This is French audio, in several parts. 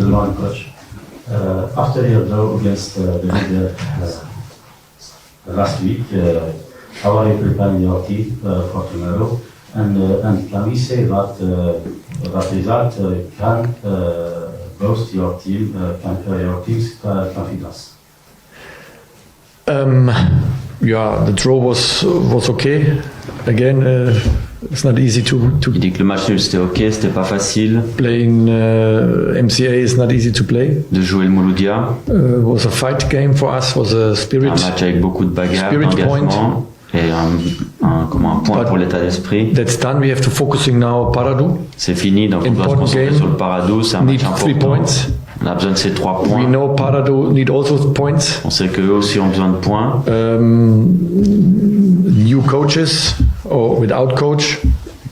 Salman, coach. After your draw against the leader last week, how are you preparing your team for tomorrow? And can we say that that result can boost your team, your team's confidence? The draw was okay. Again, it's not easy to Il dit que le match nul c'était ok, c'était pas facile. Playing MCA is not easy to play. De jouer le Mouloudia. Was a fight game for us. Was a spirit. Un match avec beaucoup de bagarres, d'engagement et un point pour l'état d'esprit. That's done. We have to focusing now Paradou. C'est fini, donc on doit se concentrer sur le Paradou. C'est un match important. On a besoin de ces 3 points. We know Paradou need also points. On sait qu'eux aussi ont besoin de points. New coaches or without coach.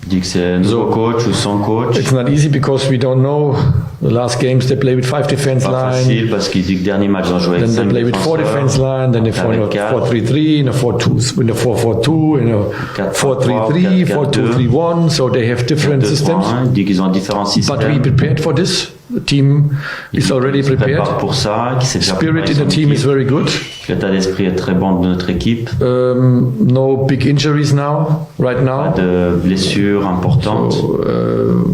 Il dit que c'est un nouveau coach ou sans coach. It's not easy because we don't know. The last games they play with 5 defense pas line. Facile parce qu'il dit que dernier match ils ont joué avec 5 défenseurs. Then they play with 4 defense line. Then they play in a 4-3-3, in a 4-2, in a 4-4-2, in a 4-3-3, 4-2-3-1. So they have different systems. Il dit qu'ils ont différents systèmes. But we prepared for this. The team is already prepared. Pour ça, Spirit in the team is very good. L'état d'esprit est très bon de notre équipe. No big injuries now, right now. Pas de blessures importantes. So,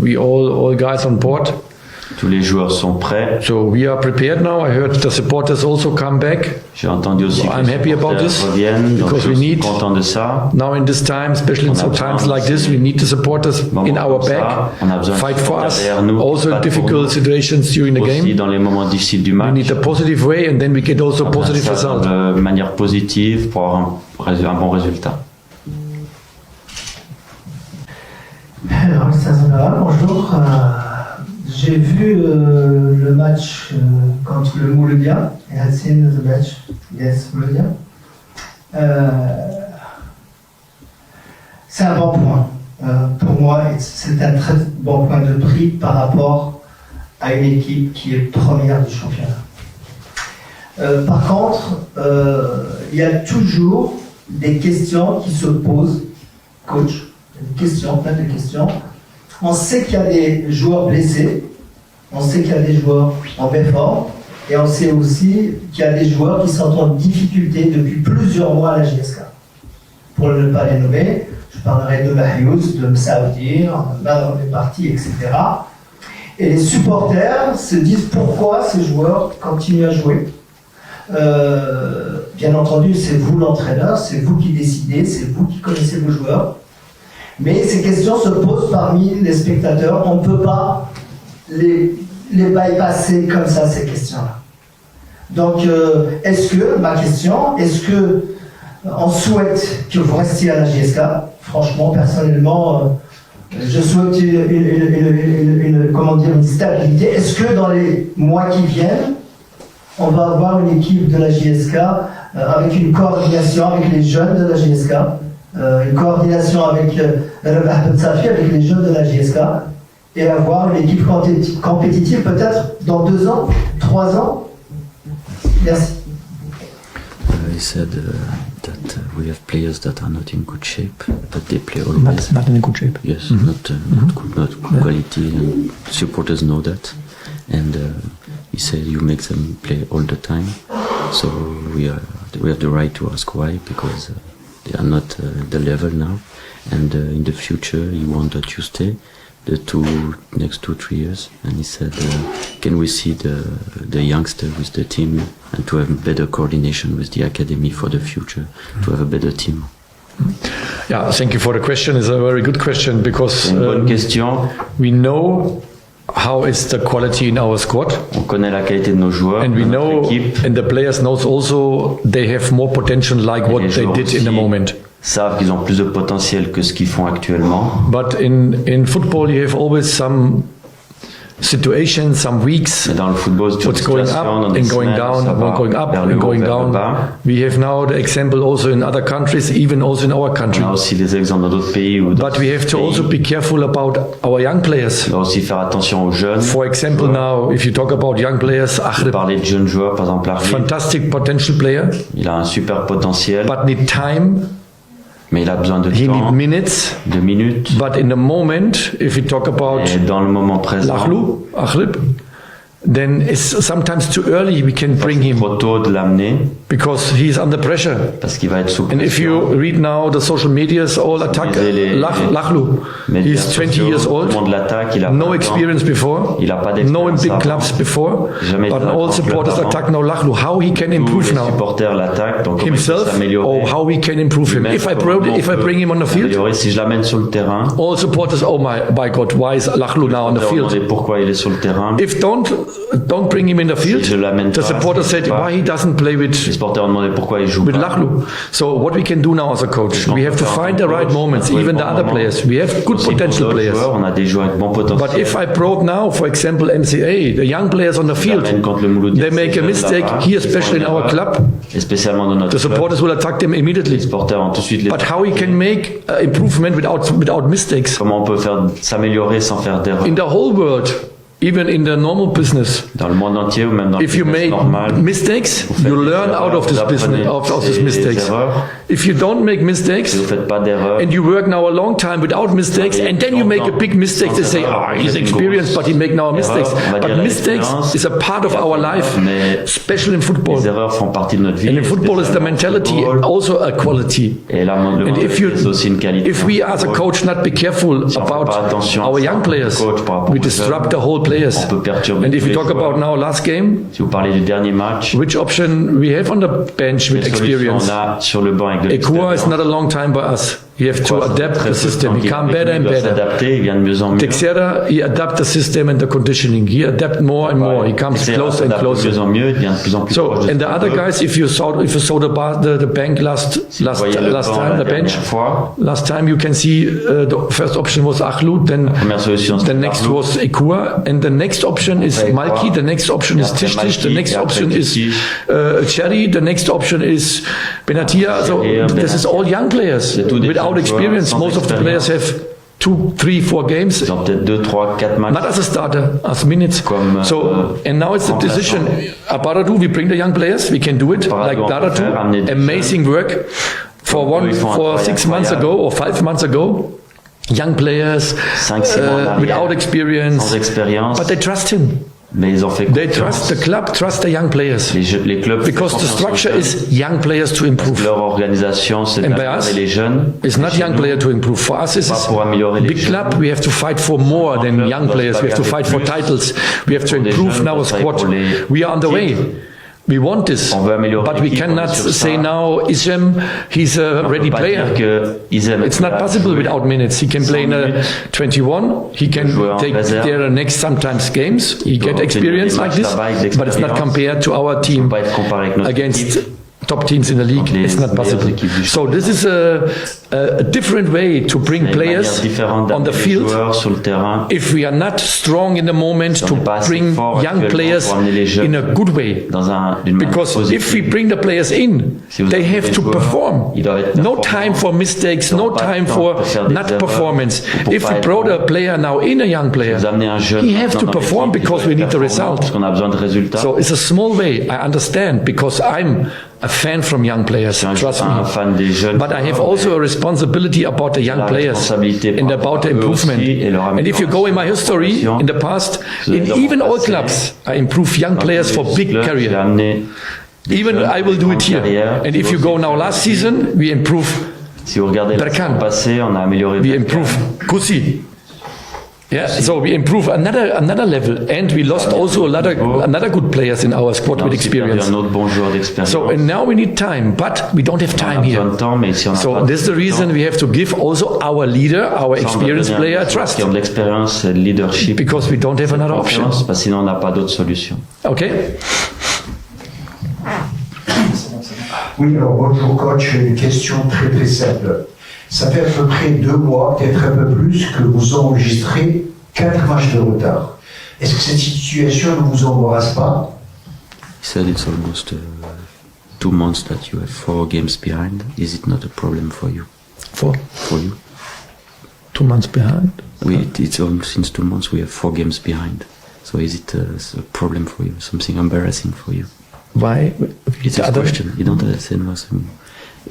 we all guys on board. Tous les joueurs sont prêts. So we are prepared now. I heard the supporters also come back. J'ai entendu aussi so que I'm happy about this because we need content de ça. Now in this time, especially in some times like this, we need the supporters in our back, fight for us. Also in difficult situations during the game. Aussi dans les moments difficiles du match. We need a positive way, and then we get also positive result. De manière positive pour avoir un bon résultat. Alors, bonjour. J'ai vu le match contre le Mouloudia. I had seen the match against Mouloudia. C'est un bon point. Pour moi, c'est un très bon point de prix par rapport à une équipe qui est première du championnat. Par contre, il y a toujours des questions qui se posent, coach. Plein de questions. On sait qu'il y a des joueurs blessés, on sait qu'il y a des joueurs en forme, et on sait aussi qu'il y a des joueurs qui sont en difficulté depuis plusieurs mois à la JSK. Pour ne pas les nommer, je parlerai de Mahiouz, de Msaoudir, Madame est parti, etc. Et les supporters se disent pourquoi ces joueurs continuent à jouer. Bien entendu, c'est vous l'entraîneur, c'est vous qui décidez, c'est vous qui connaissez vos joueurs. Mais ces questions se posent parmi les spectateurs. On ne peut pas les bypasser comme ça, ces questions-là. Donc, ma question, est-ce que on souhaite que vous restiez à la JSK? Franchement, personnellement, je souhaite une stabilité. Est-ce que dans les mois qui viennent, on va avoir une équipe de la JSK avec une coordination avec les jeunes de la JSK? Une coordination avec Rabah Ben Safi, avec les jeunes de la JSK, et avoir une équipe compétitive peut-être dans 2 ans, 3 ans. Merci. He said that we have players that are not in good shape, that they play always. Not in good shape. Yes, not good quality, and supporters know that. And he said you make them play all the time, so we have the right to ask why, because they are not the level now, and in the future he wanted to stay the next 2-3 years, and he said can we see the youngster with the team and to have better coordination with the academy for the future, to have a better team. Yeah, thank you for the question. It's a very good question because une bonne question. We know how is the quality in our squad. On connaît la qualité de nos joueurs, and we know, équipe. And the players knows also they have more potential like what they did in the moment. Savent qu'ils ont plus de potentiel que ce qu'ils font actuellement. But in football you have always some situations, some weeks. Dans le football, what's going up and going down, going up and going down. We have now the example also in other countries, even also in our country. On a aussi des exemples dans d'autres pays. But we have to also be careful about our young players. On doit aussi faire attention aux jeunes. For example, now if you talk about young players, Akhrib, parler de jeunes joueurs, par exemple Akhrib. Fantastic potential player. Il a un super potentiel. But need time. Mais il a besoin de He temps, need minutes. de minutes. But in the moment, if we talk about et dans le moment présent, Akhrib, then it's sometimes too early we can bring him Trop tôt de l'amener because he's under pressure. parce qu'il va être sous And if you pression. read now the social medias, all attack Lachlu. Médias He's 20 sociaux, years tout le old, monde l'attaque, il a no pas de experience temps. before, Il a pas no d'expérience in big avant. clubs before, Jamais but été dans un all grand supporters club attack now Lachlu. How he can Tous improve les now supporters l'attaquent, donc comment il peut himself, s'améliorer. or how we can improve him. Lui-même, If I comment on bring him on the peut field, s'améliorer. Si je l'amène sur le terrain, all supporters, oh my God, why is Lachlu now on the on va demander field? pourquoi il est sur le terrain. If don't bring him in the field, Si je l'amène the pas, supporters c'est said pas- why he doesn't play Les with supporters ont demandé pourquoi il joue pas. Lachlu. So what we can do now as a coach, we have to find the right moments, even the other players. We have good Aussi pour potential d'autres players. joueurs, on a des joueurs avec bon potentiel. But if I brought now, for example, NCA, the young players on the field, L'amène contre le Mouloudia, they make a c'est mistake là-bas, here, ils font especially in une our erreur, club, et spécialement dans notre the club, supporters will attack them les immediately. supporters vont tout de suite les But how we can make improvement without mistakes? Comment on peut faire s'améliorer sans faire d'erreur In the whole world, even in the normal business, dans le monde entier ou même dans le if you business make normal. mistakes, Vous faites you des learn erreurs, out of this vous apprenez business, of these des mistakes. erreurs. If you don't make mistakes, Si vous faites pas d'erreur, and you work now a long time without mistakes, and then you make a big mistake, they say, he's experienced, but he make now mistakes. But mistakes is a part of our life, especially in football. les erreurs font partie de notre vie. And in football is the spécialement mentality au football. also a quality. Et là, le And if you, c'est aussi une qualité. if we as a coach not be careful Si on fait about pas attention à our ça, young players, coach, par rapport we aux disrupt the jeunes, whole players. on peut perturber And if tous you les talk about joueurs. now last game, Si vous parlez du dernier match, which option we have on the bench with quelle solution experience? on a sur le banc avec de Ekua is l'expérience. not a long time by us. You have to Ekua, ça fait adapt très the peu de system. temps He qu'il come est better venu, and il doit better. s'adapter, il vient de mieux en mieux. Teixeira, he adapt the system and the conditioning. He adapt more and more. He comes Teixeira closer and s'adapte de closer. mieux en mieux, il devient de plus en plus So, proche de and the son other jeu. guys, if you saw the bank last Vous voyez le banc time, la the bench, dernière fois, last time you can see the first option was Achlu, then première solution the c'était next Arnaud. was Ekua, and the next option is Après Malki, Ekua. the next option Et is après Tisch, the Malki, next et après option is Tisch. Cherry, the next option is Benatia. So Cherry, this is all young players C'est tout des without jeunes experience. joueurs, sans Most of the players have 2, 3, 4 games. Ils ont peut-être 2, 3, 4 matchs. Not as a starter, as minutes. Comme, So, and now it's the remplaçant. decision. At Baradu, we bring the young players. We can do it. Baradu, Like on peut faire, amener Daratu, des amazing work. For Ils font un travail 6 months incroyable. ago or 5 months ago, young players 5-6 mois en arrière, without experience, sans expérience, but they trust him. mais ils ont fait They confiance. trust the club, trust the young players, Les clubs because font the confiance aux structure jeunes. is young players to improve. Leur organisation, c'est And by d'améliorer us, les jeunes. It's not Chez young nous, player to improve. For us, it's pas pour améliorer les big jeunes. club. We have to fight for more than club, young doit players. se We have to fight for bagarrer titles. We have to Pour des improve jeunes, now doit a se bagarrer squad. pour les We are on the way. titres. We want this, On veut améliorer but we l'équipe, on est cannot sur ça. say now Isem, he's a On ready peut pas player. dire que Isem It's not possible without minutes. He can play in a 21. He can jouer en take réserve. their next sometimes games. He peut get obtenir experience des like matchs this, là-bas avec but it's not l'expérience. compared to our ne team peut pas être comparé avec notre against équipe. top teams in the league. Contre les It's not meilleures possible. équipes du So this is a different way to bring C'est une manière players différente on d'amener the les field. joueurs sur le terrain. If we are not strong in the moment Si on to n'est pas assez bring fort young actuellement players pour amener les jeunes in a good way. D'une manière Because positive. if we bring the players in, Si vous they avez have des to joueurs, perform. ils doivent être No performants. time for mistakes, Ils no n'auront pas time de temps for pour faire des not erreurs, performance. pour If pas we être brought bon. a player now in a young player, Vous amenez un jeune he have to dans perform l'équipe, because il we doit need être the performant result. Parce qu'on a besoin de résultats. So it's a small way, I understand, because I'm a fan from young players, Je suis trust un me. fan des jeunes. But I have also a responsibility about the young La players responsabilité and par about the rapport à eux improvement. aussi et leur And if you go in my history, in the past, in even all clubs, I improve young players for big J'ai career. amené des Even jeunes I will do it en here. carrière. And if you go now last season, we improve. Si vous regardez la Berkan. saison passée, on a amélioré. We Berkan. improve Kusi. Yeah, so we improve another level, and we lost also another good players in our squad On a with aussi perdu experience. un autre bon joueur d'expérience. So and now we need time, but we don't have On a time besoin here. de temps, mais si on a So pas this is the de reason temps, we have to give also our leader, our ça, on doit experienced donner player un joueur trust, qui ont de l'expérience et de leadership. because we don't have another option. Confiance, parce que sinon on n'a pas d'autre solution. Okay. Oui, alors bonjour coach, une question très très simple. Ça fait à peu près 2 mois, peut-être un peu plus, que vous enregistrez 4 matchs de retard. Est-ce que cette situation ne vous embarrasse pas? He said it's almost 2 months that you have 4 games behind. Is it not a problem for you? For For you? 2 months behind. It's almost since 2 months we have 4 games behind. So is it a problem for you? Something embarrassing for you? Why? It's The a other- question. You don't understand what I mean.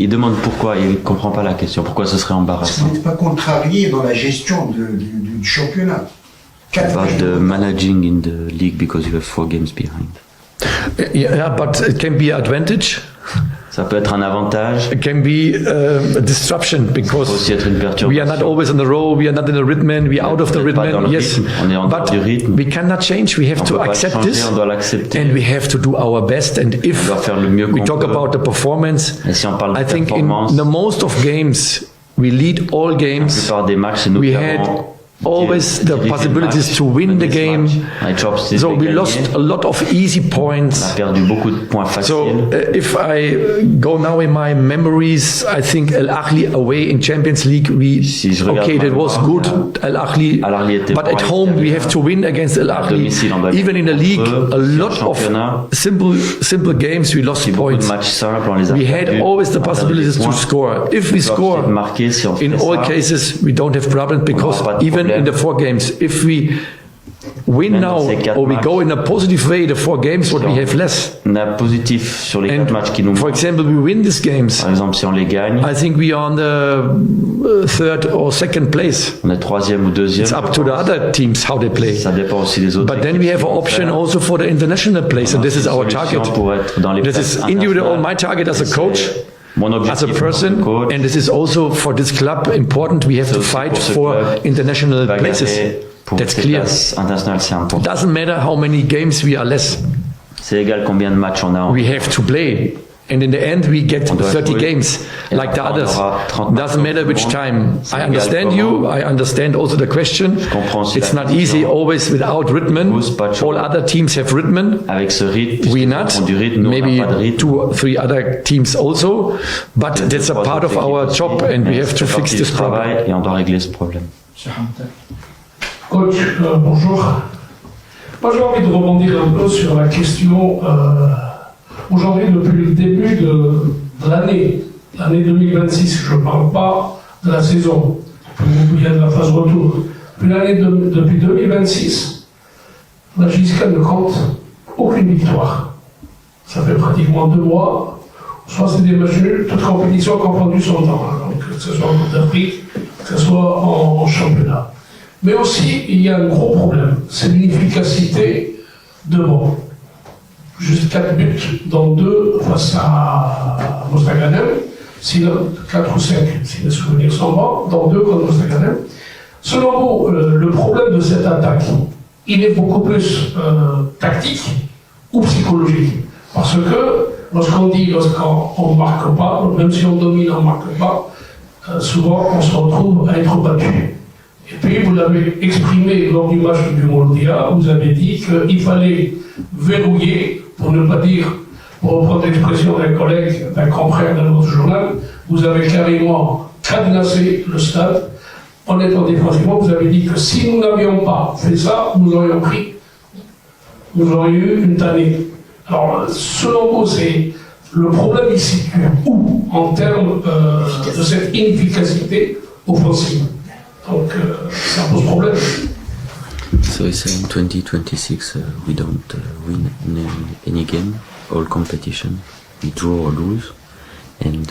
Il demande pourquoi, il ne comprend pas la question. Pourquoi ce serait Est-ce que embarrassant? vous n'êtes pas contrarié dans la gestion du championnat? About the managing in the league because you have 4 games behind. Yeah, but it can be an advantage. Ça peut être un avantage. It can be a disruption Ça peut because aussi être une perturbation. we are not always on the row, we are not in the rhythm, we are out of the Pas dans rhythm. le Yes, rythme, on est en dehors but du rythme. we cannot change. We have On to peut pas accept changer, this, on doit l'accepter. and we have to do our best. And if On doit faire le mieux we qu'on talk peut. about the performance, Et si on parle de I think performance, in the most of games we lead all la games. plupart des matchs, c'est nous We qui had avons always the dirigé le possibilities match, to win mené the ce game. match. On a toujours essayé So de we gagner. lost a lot of easy On points. a perdu beaucoup de points So faciles. if I go now in my memories, I think Al Ahly away in Champions League, Si je regarde okay, that ma was mémoire, good. Al Ahly, Al Ahly était but bon at à home we l'extérieur. have to win against Al À Ahly. domicile, on doit Even in the gagner league, contre eux. a lot Sur le championnat, of simple games we lost c'est beaucoup de points. matchs simples, on les a We had perdus. always the On a perdu des possibilities to points. score. If we On doit score, peut-être marquer si on fait in all ça. cases we don't have problems because pas de even problème. in the 4 games, if we win Même now dans ces 4 or we matchs, go in a positive way, the 4 games, what si we on- have less. On a positif sur les 4 matchs qui nous For manquent. example, we win these games. Par exemple, si on les gagne, I think we are on the 3rd or 2nd place. on est 3e ou 2e. It's up to the other teams how they play. Ça dépend aussi des autres. But then we have an équipes option qui vont also for the international place, and faire. this is our Solution target. pour être dans les This places is individual, internationales. my target as a C'est coach, mon as a objectif en tant que person, coach. and this is also for this club important. We have C'est to aussi fight pour ce for club international bagarrer places. pour That's ces clear. places internationales, c'est important. Doesn't matter how many games we are less. C'est égal combien de matchs on a en We have to play. And in the end, we get On doit 30 jouer. games Et like the après, on others. aura 30 matchs Doesn't matter comme which tout le monde. time. C'est I égal understand comment. you. I understand also the question. comprends aussi It's la not easy question. always without rhythm. Tous, pas de All choix. other teams have rhythm. Avec ce rythme, We puisqu'ils not. ont du rythme, nous on Maybe n'a pas de rythme. 2 or 3 other teams also. But Il y a that's a trois part autres of our équipes job aussi, and we mais have to c'est fix partie this du travail problem. et on doit régler ce problème. Coach, bonjour. Moi j'ai envie de rebondir un peu sur la question aujourd'hui depuis le début de l'année 2026, je ne parle pas de la saison, il y a de la phase retour. Depuis 2026, la JSK ne compte aucune victoire. Ça fait pratiquement 2 mois, soit c'est des matchs nuls, toutes compétitions confondues son temps, hein, donc que ce soit en Coupe d'Afrique, que ce soit en championnat. Mais aussi, il y a un gros problème, c'est l'inefficacité devant. Juste 4 buts, dont 2 face à Mostaganem, 4 ou 5, si les souvenirs sont bons, dont 2 contre Mostaganem. Selon vous, le problème de cette attaque, il est beaucoup plus tactique ou psychologique? Parce que lorsqu'on ne marque pas, même si on domine, on ne marque pas, souvent on se retrouve à être battu. Et puis vous l'avez exprimé lors du match du Mondial, vous avez dit qu'il fallait verrouiller, pour ne pas dire, pour reprendre l'expression d'un collègue, d'un confrère de notre journal, vous avez carrément cadenassé le stade. Honnêtement, défensivement, vous avez dit que si nous n'avions pas fait ça, nous aurions eu une tannée. Alors, selon vous, c'est le problème ici, où en termes de cette inefficacité offensive. Donc, ça pose problème. So he said in 2026 we don't win any game, all competition, we draw or lose, and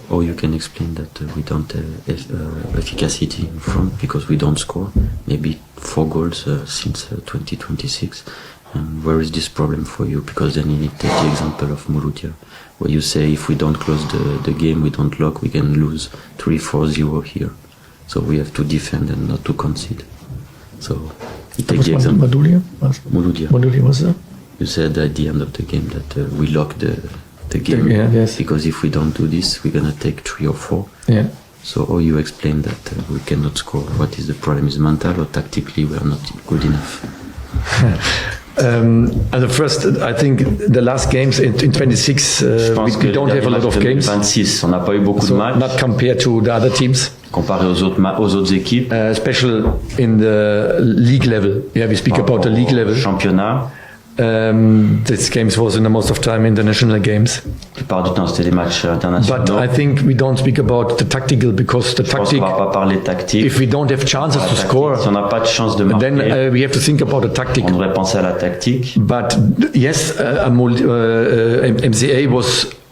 or you can explain that we don't have efficacy in front because we don't score, maybe 4 goals since 2026. And where is this problem for you? Because then you need to take the example of Mouloudia, where you say if we don't close the game, we don't lock, we can lose 3-4-0 here. So we have to defend and not to concede. So you take the example. Mouloudia. Was that? You said at the end of the game that we lock the game. Yeah, yes. Because if we don't do this, we're gonna take 3 or 4. Yeah. So or you explain that we cannot score. What is the problem? Is mental or tactically we are not good enough? And the first, I think the last games in 26, we don't have a lot of games. 26, on n'a pas eu beaucoup de So matchs not compared to the other teams, comparé aux autres équipes. especially in the league level. Yeah, we speak about the league level. Championnat. This games was in the most of time international games. La plupart du temps, c'était des matchs But internationaux. I think we don't speak about the tactical because the Je pense qu'on tactic, va pas parler tactique. if we don't have chances to Tactique, score, si on n'a pas de chance de marquer, then we have to think about the tactic. on devrait penser à la tactique. But yes, MCA was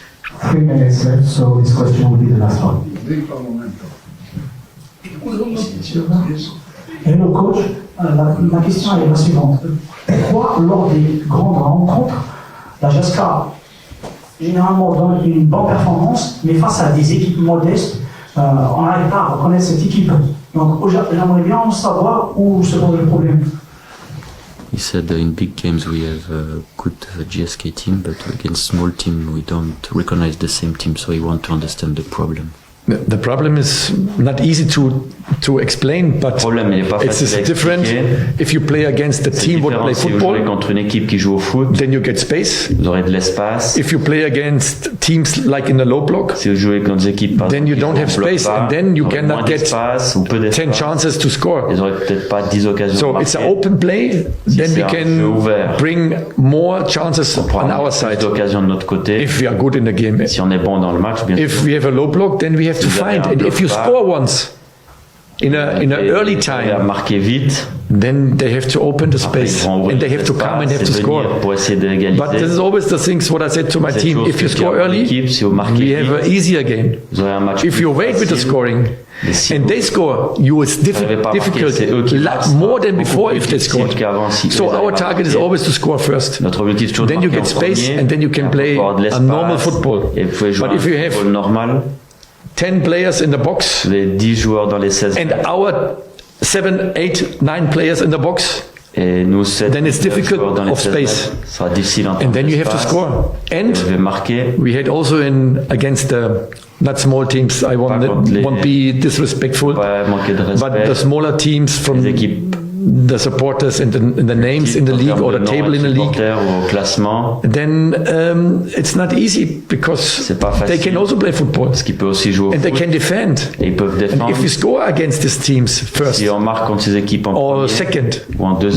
it. 3 minutes left, so this question will be the last one. Hello coach, ma question est la suivante. Pourquoi lors des grandes rencontres, la JASCA généralement donne une bonne performance, mais face à des équipes modestes, on n'arrive pas à reconnaître cette équipe. Donc j'aimerais bien savoir où se pose le problème. He said in big games we have a good GSK team, but against small team we don't recognize the same team, so he wants to understand the problem. The problem is not easy to explain, but it's different. If you play against the team that play football, contre une équipe qui joue au foot, then you get space. Vous aurez de l'espace. If you play against teams like in the low block, si vous jouez contre des équipes, then you don't have space, and then you cannot get 10 chances to score. Ils auraient peut-être pas 10 occasions. So it's an open play. Then we can bring more chances on our side. D'occasion de notre côté. If we are good in the game. Si on est bon dans le match, bien sûr. If we have a low block, then we have to find, and if you score once in a early time, then they have to open the space and they have to come and have to score. But this is always the things what I said to my team: if you score early, we have an easier game. If you wait with the scoring and they score, it's difficult, more than before if they scored. So our target is always to score first. Then you get space and then you can play a normal football. But if you have 10 players in the box, and our 7, 8, 9 players in the box, then it's difficult of space, and then you have to score. And we had also against the not small teams, I won't be disrespectful, but the smaller teams from the supporters and the names in the league or the table in the league, then it's not easy because they can also play football and they can defend. And if we score against these teams first or second,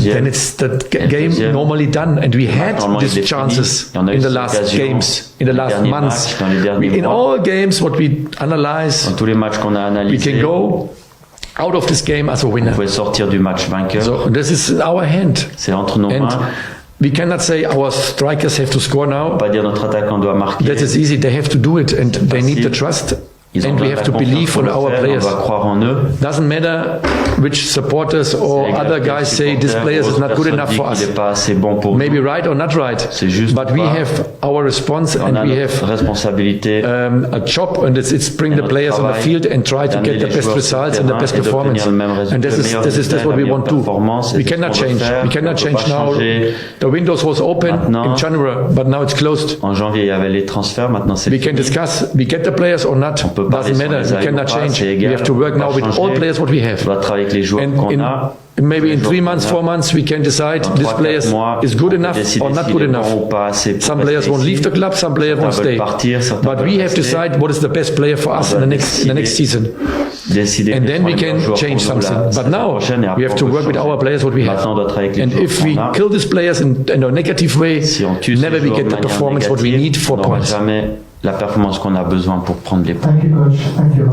then it's the game normally done. And we had these chances in the last games, in the last months. In all games, what we analyze, we can go out of this game as a winner. Vous pouvez sortir du match vainqueur. So this is in our hand. C'est entre nos mains. We cannot say our strikers have to score now. On peut pas dire notre attaquant doit marquer. That is easy. They have to do it, and they need the trust. And we have to believe on our players. On doit croire en eux. Doesn't matter which supporters or other guys say this player is not good enough for us. Maybe right or not right. But we have our response and we have a job, and it's bring the players on the field and try to get the best results and the best performance. And this is what we want to do. We cannot change. We cannot change now. The windows was open in January, but now it's closed. En janvier, il y avait les transferts. Maintenant, c'est. We can discuss. We get the players or not. Doesn't matter. We cannot change. We have to work now with all players what we have. And maybe in 3 months, 4 months, we can decide this player is good enough or not good enough. Some players won't leave the club, some players won't stay. But we have to decide what is the best player for us in the next season. And then we can change something. But now we have to work with our players what we have. And if we kill these players in a negative way, never we get the performance what we need for points. La performance qu'on a besoin pour prendre les points. Thank you, coach. Thank you.